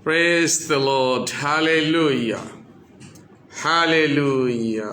Praise the Lord. Hallelujah. Hallelujah.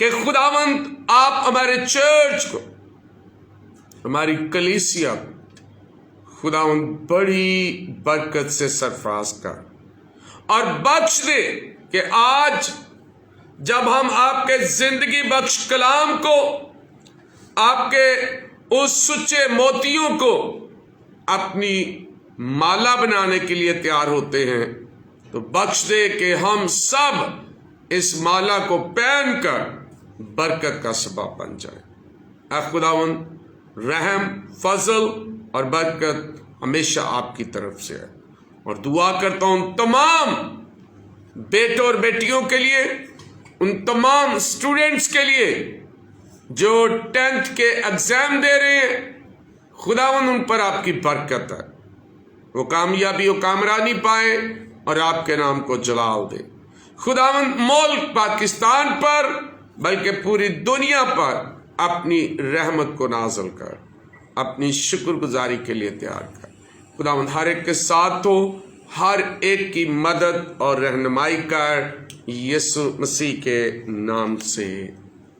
کہ خداوند آپ ہمارے چرچ کو، ہماری کلیسیا کو خداوند بڑی برکت سے سرفراز کر اور بخش دے کہ آج جب ہم آپ کے زندگی بخش کلام کو، آپ کے اس سچے موتیوں کو اپنی مالا بنانے کے لیے تیار ہوتے ہیں، تو بخش دے کہ ہم سب اس مالا کو پہن کر برکت کا سبب بن جائیں۔ اے خداوند، رحم، فضل اور برکت ہمیشہ آپ کی طرف سے ہے، اور دعا کرتا ہوں تمام بیٹوں اور بیٹیوں کے لیے، ان تمام اسٹوڈنٹس کے لیے جو 10th کے ایگزام دے رہے ہیں، خداوند ان پر آپ کی برکت ہے، وہ کامیابی و کامرانی پائیں اور آپ کے نام کو جلال دے۔ خداوند ملک پاکستان پر بلکہ پوری دنیا پر اپنی رحمت کو نازل کر، اپنی شکر گزاری کے لیے تیار کر۔ خداوند ہر ایک کے ساتھ ہو، ہر ایک کی مدد اور رہنمائی کر، یسوع مسیح کے نام سے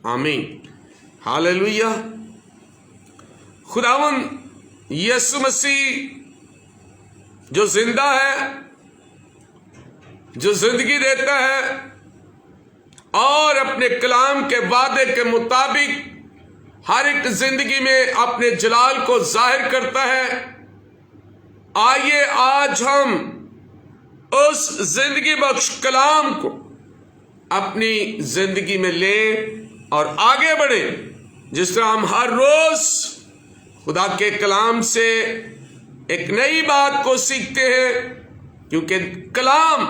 آمین۔ ہاللویہ۔ خداوند یسوع مسیح جو زندہ ہے، جو زندگی دیتا ہے اور اپنے کلام کے وعدے کے مطابق ہر ایک زندگی میں اپنے جلال کو ظاہر کرتا ہے، آئیے آج ہم اس زندگی بخش کلام کو اپنی زندگی میں لیں اور آگے بڑھیں، جس طرح ہم ہر روز خدا کے کلام سے ایک نئی بات کو سیکھتے ہیں، کیونکہ کلام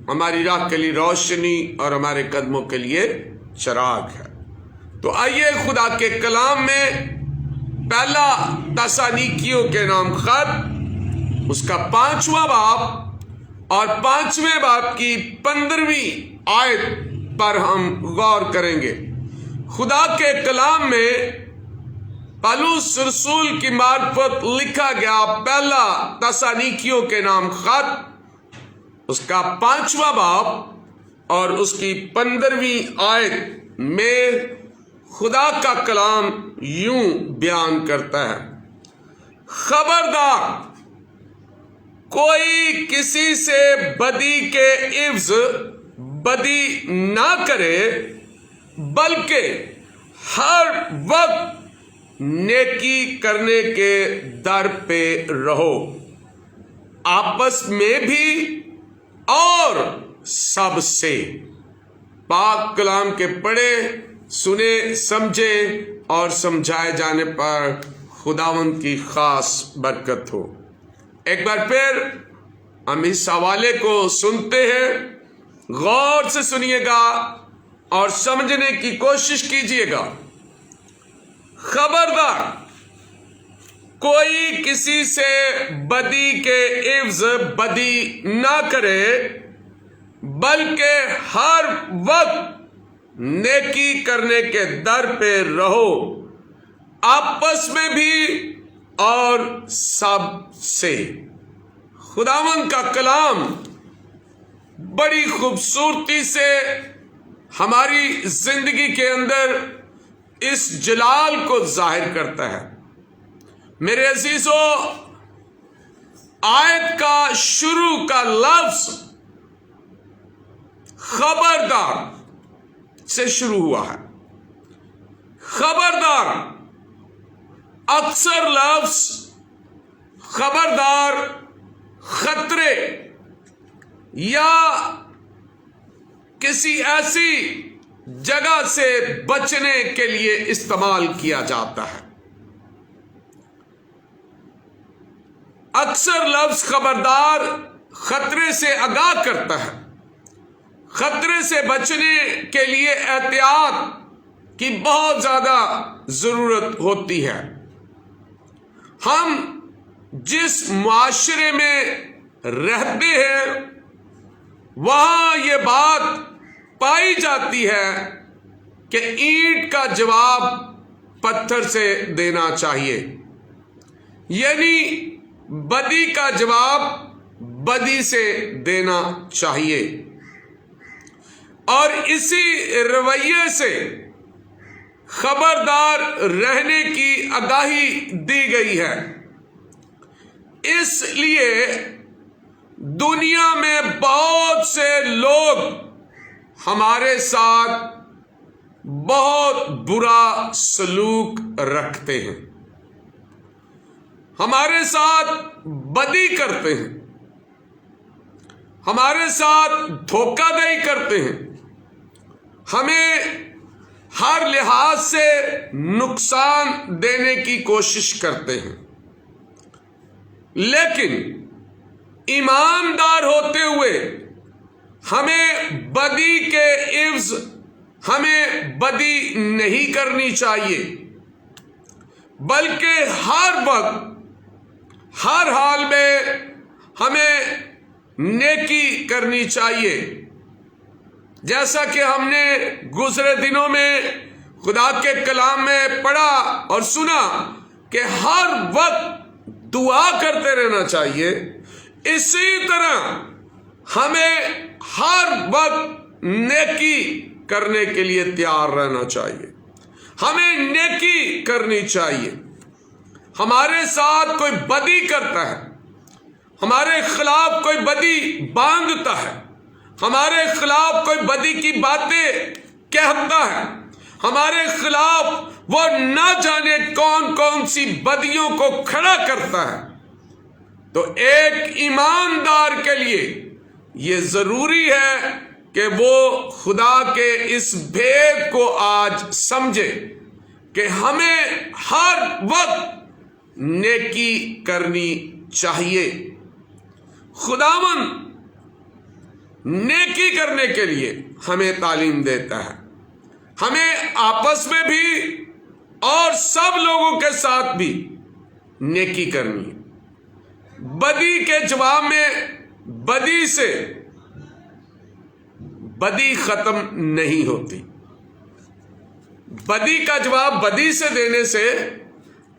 ہماری راہ کے لیے روشنی اور ہمارے قدموں کے لیے چراغ ہے۔ تو آئیے خدا کے کلام میں پہلا تسالونیکیوں کے نام خط، اس کا 5واں باب اور 5ویں باب کی 15ویں آیت پر ہم غور کریں گے۔ خدا کے کلام میں پولس رسول کی معرفت لکھا گیا پہلا تسالونیکیوں کے نام خط، اس کا 5واں باب اور اس کی 15ویں آیت میں خدا کا کلام یوں بیان کرتا ہے: خبردار، کوئی کسی سے بدی کے عوض بدی نہ کرے، بلکہ ہر وقت نیکی کرنے کے در پہ رہو، آپس میں بھی اور سب سے۔ پاک کلام کے پڑھے، سنے، سمجھے اور سمجھائے جانے پر خداوند کی خاص برکت ہو۔ ایک بار پھر ہم اس حوالے کو سنتے ہیں، غور سے سنیے گا اور سمجھنے کی کوشش کیجیے گا۔ خبردار، کوئی کسی سے بدی کے عوض بدی نہ کرے، بلکہ ہر وقت نیکی کرنے کے در پہ رہو، آپس میں بھی اور سب سے۔ خداوند کا کلام بڑی خوبصورتی سے ہماری زندگی کے اندر اس جلال کو ظاہر کرتا ہے۔ میرے عزیزو، آیت کا شروع کا لفظ خبردار سے شروع ہوا ہے۔ خبردار، اکثر لفظ خبردار خطرے یا کسی ایسی جگہ سے بچنے کے لیے استعمال کیا جاتا ہے۔ اکثر لفظ خبردار خطرے سے آگاہ کرتا ہے، خطرے سے بچنے کے لیے احتیاط کی بہت زیادہ ضرورت ہوتی ہے۔ ہم جس معاشرے میں رہتے ہیں وہاں یہ بات پائی جاتی ہے کہ اینٹ کا جواب پتھر سے دینا چاہیے، یعنی بدی کا جواب بدی سے دینا چاہیے۔ اور اسی رویے سے خبردار رہنے کی آگاہی دی گئی ہے۔ اس لیے دنیا میں بہت سے لوگ ہمارے ساتھ بہت برا سلوک رکھتے ہیں، ہمارے ساتھ بدی کرتے ہیں، ہمارے ساتھ دھوکہ دہی کرتے ہیں، ہمیں ہر لحاظ سے نقصان دینے کی کوشش کرتے ہیں، لیکن ایماندار ہوتے ہوئے ہمیں بدی کے عوض ہمیں بدی نہیں کرنی چاہیے، بلکہ ہر وقت ہر حال میں ہمیں نیکی کرنی چاہیے۔ جیسا کہ ہم نے گزرے دنوں میں خدا کے کلام میں پڑھا اور سنا کہ ہر وقت دعا کرتے رہنا چاہیے، اسی طرح ہمیں ہر وقت نیکی کرنے کے لیے تیار رہنا چاہیے، ہمیں نیکی کرنی چاہیے۔ ہمارے ساتھ کوئی بدی کرتا ہے، ہمارے خلاف کوئی بدی باندھتا ہے، ہمارے خلاف کوئی بدی کی باتیں کہتا ہے، ہمارے خلاف وہ نہ جانے کون کون سی بدیوں کو کھڑا کرتا ہے، تو ایک ایماندار کے لیے یہ ضروری ہے کہ وہ خدا کے اس بھید کو آج سمجھے کہ ہمیں ہر وقت نیکی کرنی چاہیے۔ خداوند نیکی کرنے کے لیے ہمیں تعلیم دیتا ہے، ہمیں آپس میں بھی اور سب لوگوں کے ساتھ بھی نیکی کرنی ہے۔ بدی کے جواب میں بدی سے بدی ختم نہیں ہوتی، بدی کا جواب بدی سے دینے سے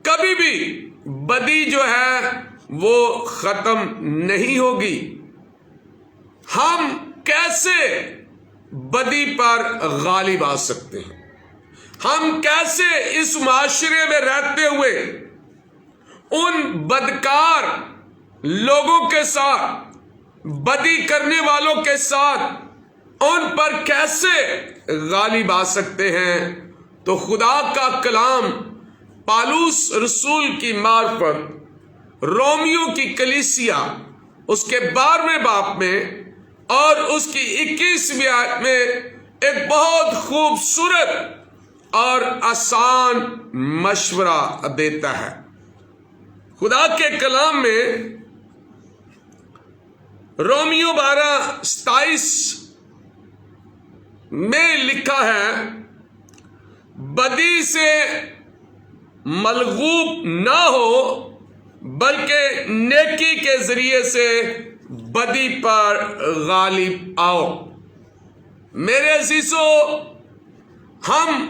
کبھی بھی بدی جو ہے وہ ختم نہیں ہوگی۔ ہم کیسے بدی پر غالب آ سکتے ہیں؟ ہم کیسے اس معاشرے میں رہتے ہوئے ان بدکار لوگوں کے ساتھ، بدی کرنے والوں کے ساتھ ان پر کیسے غالب آ سکتے ہیں؟ تو خدا کا کلام پالوس رسول کی معرفت رومیو کی کلیسیا اس کے 12ویں باب میں اور اس کی 21ویں آیت میں ایک بہت خوبصورت اور آسان مشورہ دیتا ہے۔ خدا کے کلام میں رومیو 12:27 میں لکھا ہے، بدی سے ملغوب نہ ہو بلکہ نیکی کے ذریعے سے بدی پر غالب آؤ۔ میرے عزیزو، ہم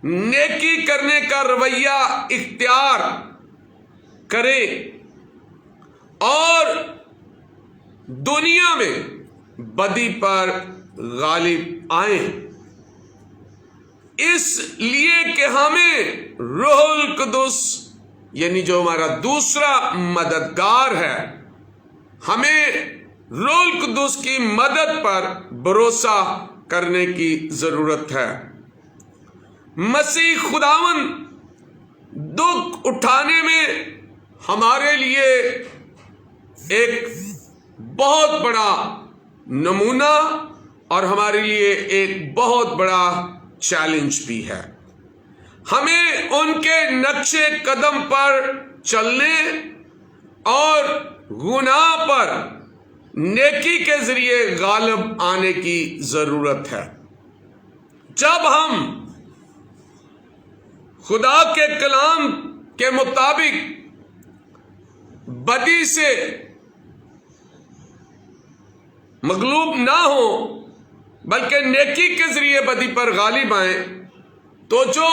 نیکی کرنے کا رویہ اختیار کریں اور دنیا میں بدی پر غالب آئیں، اس لیے کہ ہمیں روح القدس یعنی جو ہمارا دوسرا مددگار ہے، ہمیں روح القدس کی مدد پر بھروسہ کرنے کی ضرورت ہے۔ مسیح خداوند دکھ اٹھانے میں ہمارے لیے ایک بہت بڑا نمونہ اور ہمارے لیے ایک بہت بڑا چیلنج بھی ہے۔ ہمیں ان کے نقش قدم پر چلنے اور گناہ پر نیکی کے ذریعے غالب آنے کی ضرورت ہے۔ جب ہم خدا کے کلام کے مطابق بدی سے مغلوب نہ ہو بلکہ نیکی کے ذریعے بدی پر غالب آئیں، تو جو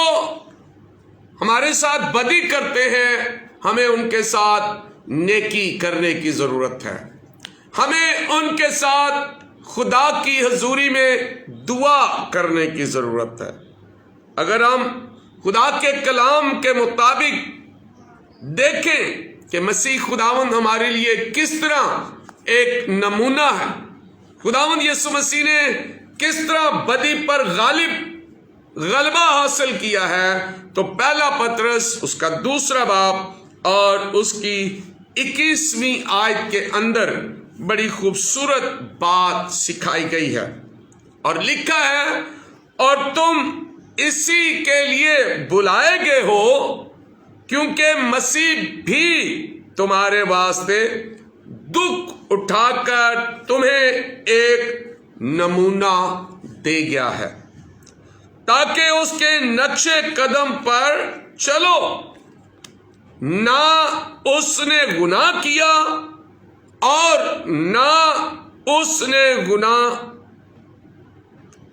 ہمارے ساتھ بدی کرتے ہیں ہمیں ان کے ساتھ نیکی کرنے کی ضرورت ہے۔ ہمیں ان کے ساتھ خدا کی حضوری میں دعا کرنے کی ضرورت ہے۔ اگر ہم خدا کے کلام کے مطابق دیکھیں کہ مسیح خداوند ہمارے لیے کس طرح ایک نمونہ ہے، خداوند یسوع مسیح نے کس طرح بدی پر غلبہ حاصل کیا ہے، تو پہلا پطرس اس کا 2 باب اور اس کی 21ویں آیت کے اندر بڑی خوبصورت بات سکھائی گئی ہے اور لکھا ہے، اور تم اسی کے لیے بلائے گئے ہو کیونکہ مسیح بھی تمہارے واسطے دکھ اٹھا کر تمہیں ایک نمونہ دے گیا ہے تاکہ اس کے نقشے قدم پر چلو۔ نہ اس نے گناہ کیا اور نہ اس نے گناہ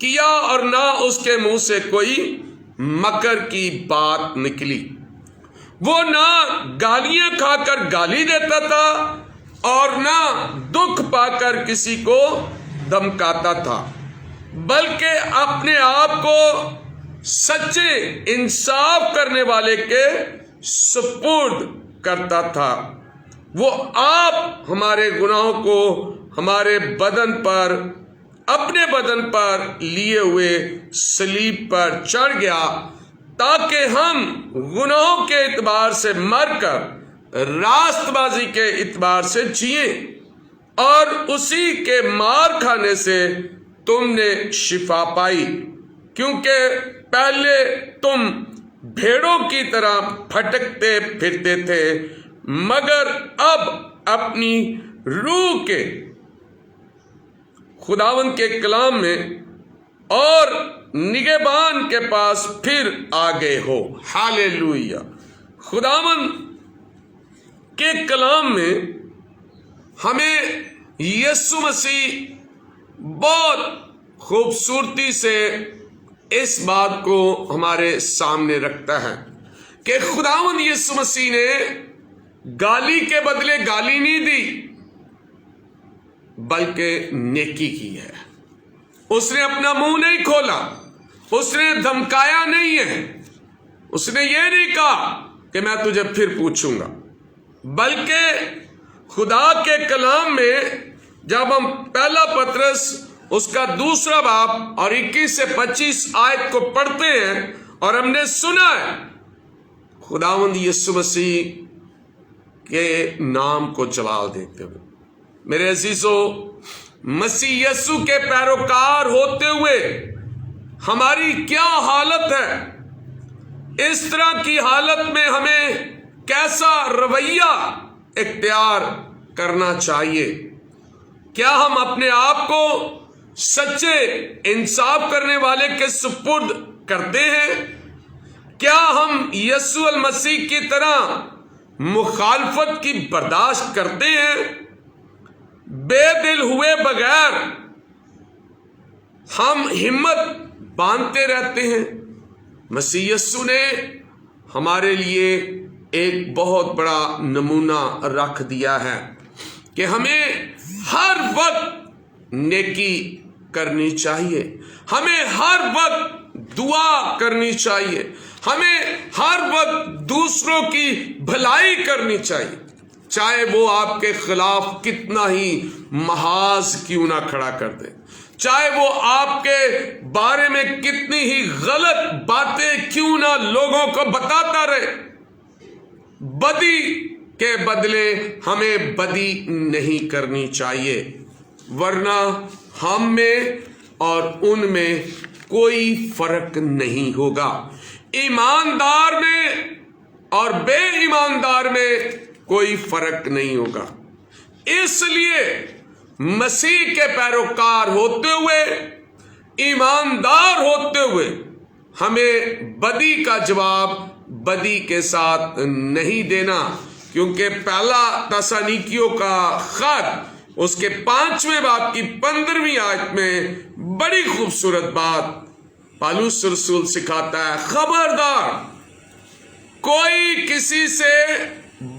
کیا اور نہ اس کے منہ سے کوئی مکر کی بات نکلی۔ وہ نہ گالیاں کھا کر گالی دیتا تھا اور نہ دکھ پا کر کسی کو دھمکاتا تھا، بلکہ اپنے آپ کو سچے انصاف کرنے والے کے سپرد کرتا تھا۔ وہ آپ ہمارے گناہوں کو ہمارے اپنے بدن پر لیے ہوئے صلیب پر چڑھ گیا تاکہ ہم گناہوں کے اعتبار سے مر کر راست بازی کے اعتبار سے جئیں، اور اسی کے مار کھانے سے تم نے شفا پائی، کیونکہ پہلے تم بھیڑوں کی طرح بھٹکتے پھرتے تھے، مگر اب اپنی روح کے خداوند کے کلام میں اور نگہبان کے پاس پھر آگے ہو۔ ہاللیلویہ۔ خداوند کے کلام میں ہمیں یسوع مسیح بہت خوبصورتی سے اس بات کو ہمارے سامنے رکھتا ہے کہ خداوند یسوع مسیح نے گالی کے بدلے گالی نہیں دی بلکہ نیکی کی ہے۔ اس نے اپنا منہ نہیں کھولا، اس نے دھمکایا نہیں ہے، اس نے یہ نہیں کہا کہ میں تجھے پھر پوچھوں گا، بلکہ خدا کے کلام میں جب ہم پہلا پطرس اس کا 2 باب اور 21 سے 25 آیت کو پڑھتے ہیں اور ہم نے سنا ہے خداوند یسوع مسیح کے نام کو جلال دیتے ہوئے، میرے عزیزو، مسیح یسوع کے پیروکار ہوتے ہوئے ہماری کیا حالت ہے؟ اس طرح کی حالت میں ہمیں کیسا رویہ اختیار کرنا چاہیے؟ کیا ہم اپنے آپ کو سچے انصاف کرنے والے کے سپرد کرتے ہیں؟ کیا ہم یسوع المسیح کی طرح مخالفت کی برداشت کرتے ہیں؟ بے دل ہوئے بغیر ہم ہمت باندھتے رہتے ہیں۔ مسیح یسوع نے ہمارے لیے ایک بہت بڑا نمونہ رکھ دیا ہے کہ ہمیں ہر وقت نیکی کرنی چاہیے، ہمیں ہر وقت دعا کرنی چاہیے، ہمیں ہر وقت دوسروں کی بھلائی کرنی چاہیے، چاہے وہ آپ کے خلاف کتنا ہی محاذ کیوں نہ کھڑا کر دے، چاہے وہ آپ کے بارے میں کتنی ہی غلط باتیں کیوں نہ لوگوں کو بتاتا رہے، بدی کے بدلے ہمیں بدی نہیں کرنی چاہیے، ورنہ ہم میں اور ان میں کوئی فرق نہیں ہوگا۔ ایماندار میں اور بے ایماندار میں کوئی فرق نہیں ہوگا۔ اس لیے مسیح کے پیروکار ہوتے ہوئے، ایماندار ہوتے ہوئے، ہمیں بدی کا جواب بدی کے ساتھ نہیں دینا، کیونکہ پہلا تسالونیکیوں کا خط اس کے 5ویں باب کی 15ویں آیت میں بڑی خوبصورت بات پالوس رسول سکھاتا ہے، خبردار کوئی کسی سے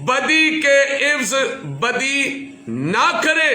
بدی کے عوض بدی نہ کرے،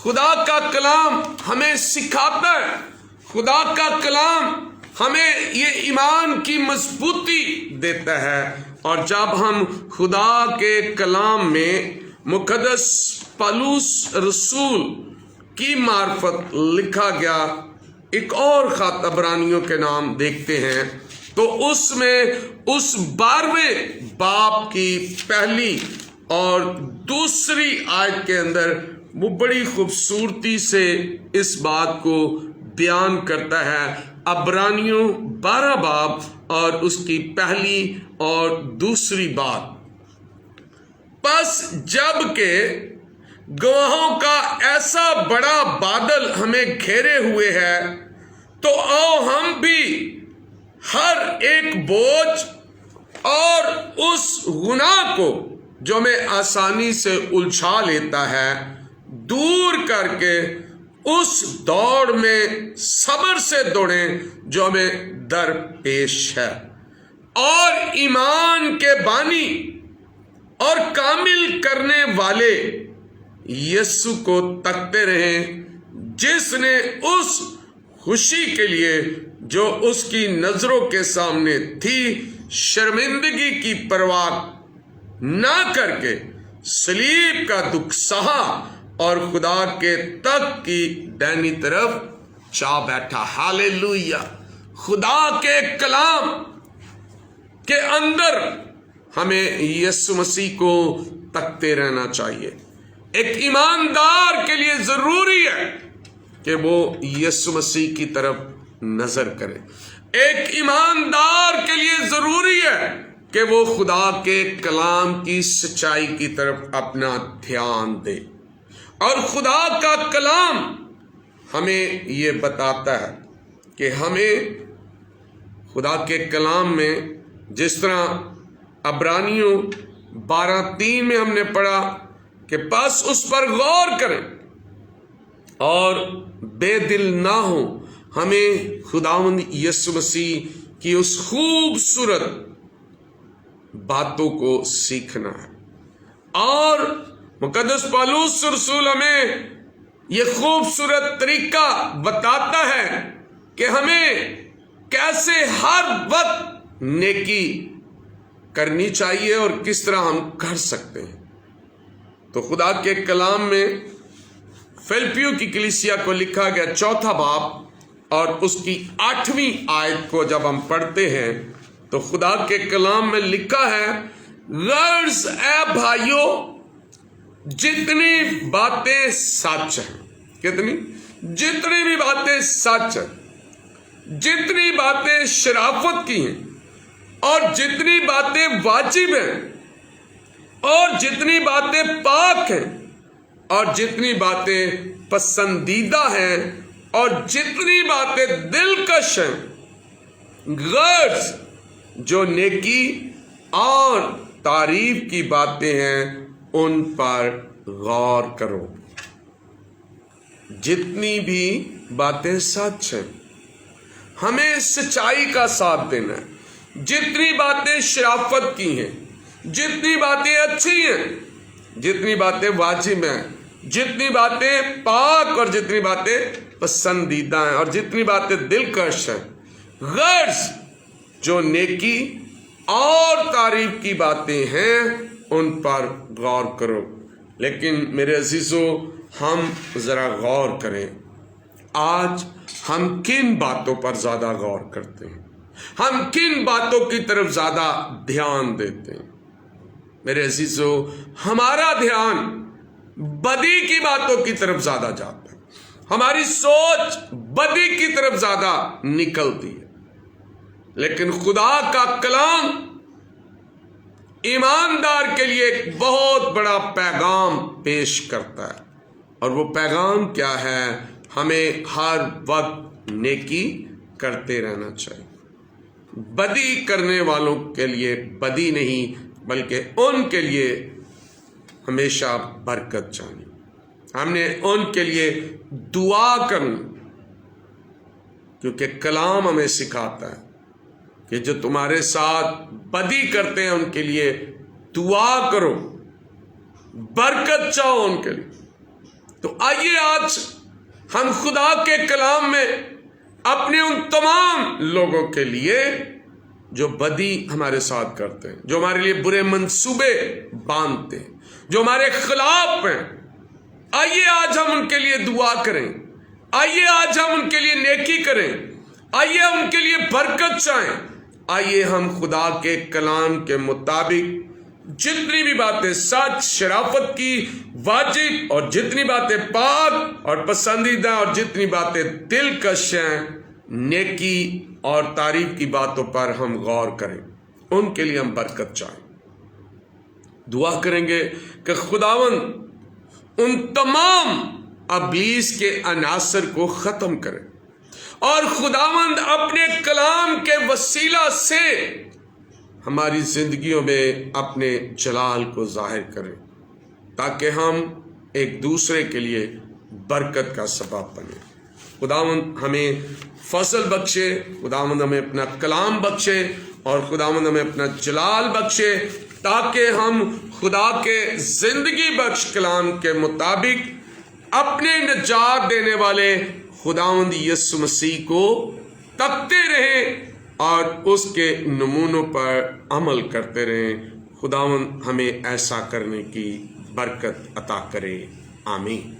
خدا کا کلام ہمیں سکھاتا ہے، خدا کا کلام ہمیں یہ ایمان کی مضبوطی دیتا ہے۔ اور جب ہم خدا کے کلام میں مقدس پولس رسول کی معرفت لکھا گیا ایک اور خط عبرانیوں کے نام دیکھتے ہیں، تو اس میں اس 12ویں باب کی پہلی اور دوسری آیت کے اندر وہ بڑی خوبصورتی سے اس بات کو بیان کرتا ہے۔ عبرانیوں 12 باب اور اس کی پہلی اور دوسری بات، پس جب کہ گواہوں کا ایسا بڑا بادل ہمیں گھیرے ہوئے ہے، تو آؤ ہم بھی ہر ایک بوجھ اور اس گناہ کو جو ہمیں آسانی سے الجھا لیتا ہے دور کر کے اس دوڑ میں صبر سے دوڑیں جو ہمیں درپیش ہے، اور ایمان کے بانی اور کامل کرنے والے یسوع کو تکتے رہیں، جس نے اس خوشی کے لیے جو اس کی نظروں کے سامنے تھی شرمندگی کی پرواہ نہ کر کے صلیب کا دکھ سہا اور خدا کے تخت کی دائنی طرف جا بیٹھا۔ ہاللیلویہ! خدا کے کلام کے اندر ہمیں یسوع مسیح کو تکتے رہنا چاہیے۔ ایک ایماندار کے لیے ضروری ہے کہ وہ یسوع مسیح کی طرف نظر کرے۔ ایک ایماندار کے لیے ضروری ہے کہ وہ خدا کے کلام کی سچائی کی طرف اپنا دھیان دے۔ اور خدا کا کلام ہمیں یہ بتاتا ہے کہ ہمیں خدا کے کلام میں جس طرح عبرانیوں 12:3 میں ہم نے پڑھا کہ پس اس پر غور کریں اور بے دل نہ ہو، ہمیں خداوند یسوع مسیح کی اس خوبصورت باتوں کو سیکھنا ہے۔ اور مقدس پولس رسول ہمیں یہ خوبصورت طریقہ بتاتا ہے کہ ہمیں کیسے ہر وقت نیکی کرنی چاہیے اور کس طرح ہم کر سکتے ہیں۔ تو خدا کے کلام میں فلپیوں کی کلیسیا کو لکھا گیا 4 باب اور اس کی 8ویں آیت کو جب ہم پڑھتے ہیں تو خدا کے کلام میں لکھا ہے، غرض اے بھائیو جتنی باتیں سچ ہیں، کتنی؟ جتنی بھی باتیں سچ ہیں، جتنی باتیں شرافت کی ہیں، اور جتنی باتیں واجب ہیں، اور جتنی باتیں پاک ہیں، اور جتنی باتیں پسندیدہ ہیں، اور جتنی باتیں دلکش ہیں، غرض جو نیکی اور تعریف کی باتیں ہیں ان پر غور کرو۔ جتنی بھی باتیں سچ ہیں، ہمیں سچائی کا ساتھ دینا ہے۔ جتنی باتیں شرافت کی ہیں، جتنی باتیں اچھی ہیں، جتنی باتیں واجب ہیں، جتنی باتیں پاک اور جتنی باتیں پسندیدہ ہیں، اور جتنی باتیں دلکش ہیں، غرض جو نیکی اور تعریف کی باتیں ہیں ان پر غور کرو۔ لیکن میرے عزیزو، ہم ذرا غور کریں، آج ہم کن باتوں پر زیادہ غور کرتے ہیں؟ ہم کن باتوں کی طرف زیادہ دھیان دیتے ہیں؟ میرے عزیزو، ہمارا دھیان بدی کی باتوں کی طرف زیادہ جاتا ہے، ہماری سوچ بدی کی طرف زیادہ نکلتی ہے۔ لیکن خدا کا کلام ایماندار کے لیے ایک بہت بڑا پیغام پیش کرتا ہے، اور وہ پیغام کیا ہے؟ ہمیں ہر وقت نیکی کرتے رہنا چاہیے۔ بدی کرنے والوں کے لیے بدی نہیں، بلکہ ان کے لیے ہمیشہ برکت چاہیے۔ ہم نے ان کے لیے دعا کرنی، کیونکہ کلام ہمیں سکھاتا ہے کہ جو تمہارے ساتھ بدی کرتے ہیں ان کے لیے دعا کرو، برکت چاہو ان کے لیے۔ تو آئیے آج ہم خدا کے کلام میں اپنے ان تمام لوگوں کے لیے جو بدی ہمارے ساتھ کرتے ہیں، جو ہمارے لیے برے منصوبے باندھتے ہیں، جو ہمارے خلاف ہیں، آئیے آج ہم ان کے لیے دعا کریں، آئیے آج ہم ان کے لیے نیکی کریں، آئیے ہم ان کے لیے برکت چاہیں، آئیے ہم خدا کے کلام کے مطابق جتنی بھی باتیں سچ شرافت کی واجب اور جتنی باتیں پاک اور پسندیدہ اور جتنی باتیں دلکش ہیں نیکی اور تعریف کی باتوں پر ہم غور کریں، ان کے لیے ہم برکت چاہیں، دعا کریں گے کہ خداوند ان تمام ابلیس کے عناصر کو ختم کرے اور خداوند اپنے کلام کے وسیلہ سے ہماری زندگیوں میں اپنے جلال کو ظاہر کریں، تاکہ ہم ایک دوسرے کے لیے برکت کا سبب بنیں۔ خداوند ہمیں فضل بخشے، خداوند ہمیں اپنا کلام بخشے اور خداوند ہمیں اپنا جلال بخشے، تاکہ ہم خدا کے زندگی بخش کلام کے مطابق اپنے نجات دینے والے خداوند یسوع مسیح کو تکتے رہیں اور اس کے نمونوں پر عمل کرتے رہیں۔ خداوند ہمیں ایسا کرنے کی برکت عطا کرے، آمین،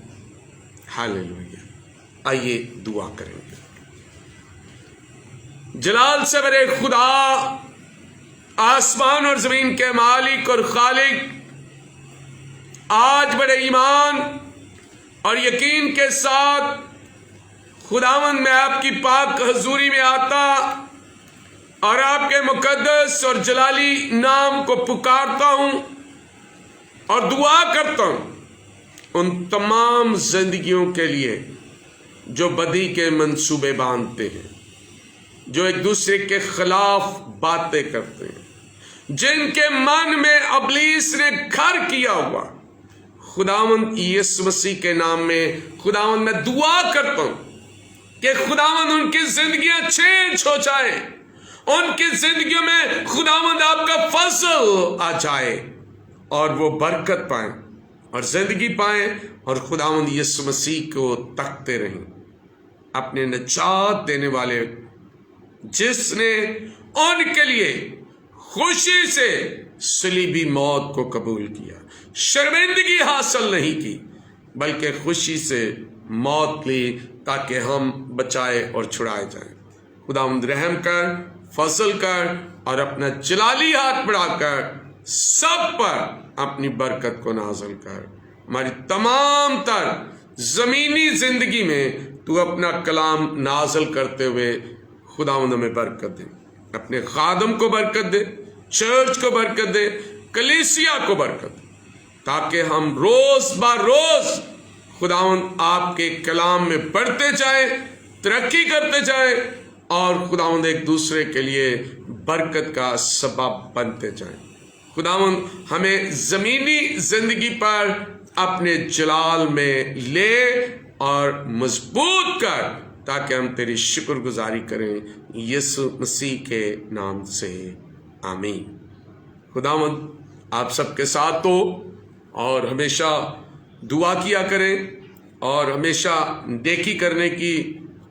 ہاللیلویہ۔ آئیے دعا کریں گے۔ جلال سے بھرے خدا، آسمان اور زمین کے مالک اور خالق، آج بڑے ایمان اور یقین کے ساتھ خداوند میں آپ کی پاک حضوری میں آتا اور آپ کے مقدس اور جلالی نام کو پکارتا ہوں اور دعا کرتا ہوں ان تمام زندگیوں کے لیے جو بدی کے منصوبے باندھتے ہیں، جو ایک دوسرے کے خلاف باتیں کرتے ہیں، جن کے من میں ابلیس نے گھر کیا ہوا، خداوند یسوع مسیح کے نام میں خداوند میں دعا کرتا ہوں کہ خداوند ان کی زندگیاں چینج ہو جائیں، ان کی زندگیوں میں خداوند آپ کا فضل آ جائے اور وہ برکت پائیں اور زندگی پائیں اور خداوند یسوع مسیح کو تکتے رہیں، اپنے نجات دینے والے جس نے ان کے لیے خوشی سے صلیبی موت کو قبول کیا، شرمندگی حاصل نہیں کی بلکہ خوشی سے موت لی تاکہ ہم بچائے اور چھڑائے جائیں۔ خداوند رحم کر، فضل کر اور اپنا جلالی ہاتھ بڑھا کر سب پر اپنی برکت کو نازل کر۔ ہماری تمام تر زمینی زندگی میں تو اپنا کلام نازل کرتے ہوئے خداوند ہمیں برکت دے، اپنے خادم کو برکت دے، چرچ کو برکت دے، کلیسیا کو برکت دے، تاکہ ہم روز بروز خداوند آپ کے کلام میں بڑھتے جائیں، ترقی کرتے جائیں اور خداوند ایک دوسرے کے لیے برکت کا سبب بنتے جائیں۔ خداوند ہمیں زمینی زندگی پر اپنے جلال میں لے اور مضبوط کر تاکہ ہم تیری شکر گزاری کریں، یسوع مسیح کے نام سے، آمین۔ خداوند آپ سب کے ساتھ ہو اور ہمیشہ دعا کیا کریں اور ہمیشہ نیکی کرنے کی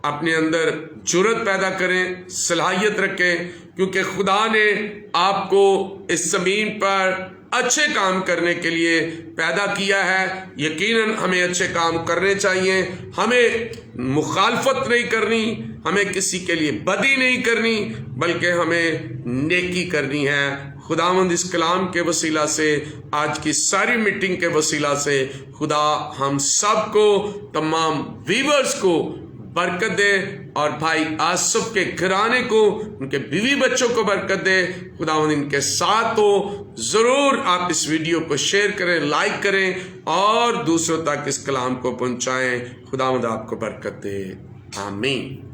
اپنے اندر جرت پیدا کریں، صلاحیت رکھیں، کیونکہ خدا نے آپ کو اس زمین پر اچھے کام کرنے کے لیے پیدا کیا ہے۔ یقیناً ہمیں اچھے کام کرنے چاہیے، ہمیں مخالفت نہیں کرنی، ہمیں کسی کے لیے بدی نہیں کرنی بلکہ ہمیں نیکی کرنی ہے۔ خداوند اس کلام کے وسیلہ سے، آج کی ساری میٹنگ کے وسیلہ سے خدا ہم سب کو، تمام ویورز کو برکت دے اور بھائی آصف کے گھرانے کو، ان کے بیوی بچوں کو برکت دے۔ خداوند ان کے ساتھ ہو۔ ضرور آپ اس ویڈیو کو شیئر کریں، لائک کریں اور دوسروں تک اس کلام کو پہنچائیں۔ خداوند آپ کو برکت دے، آمین۔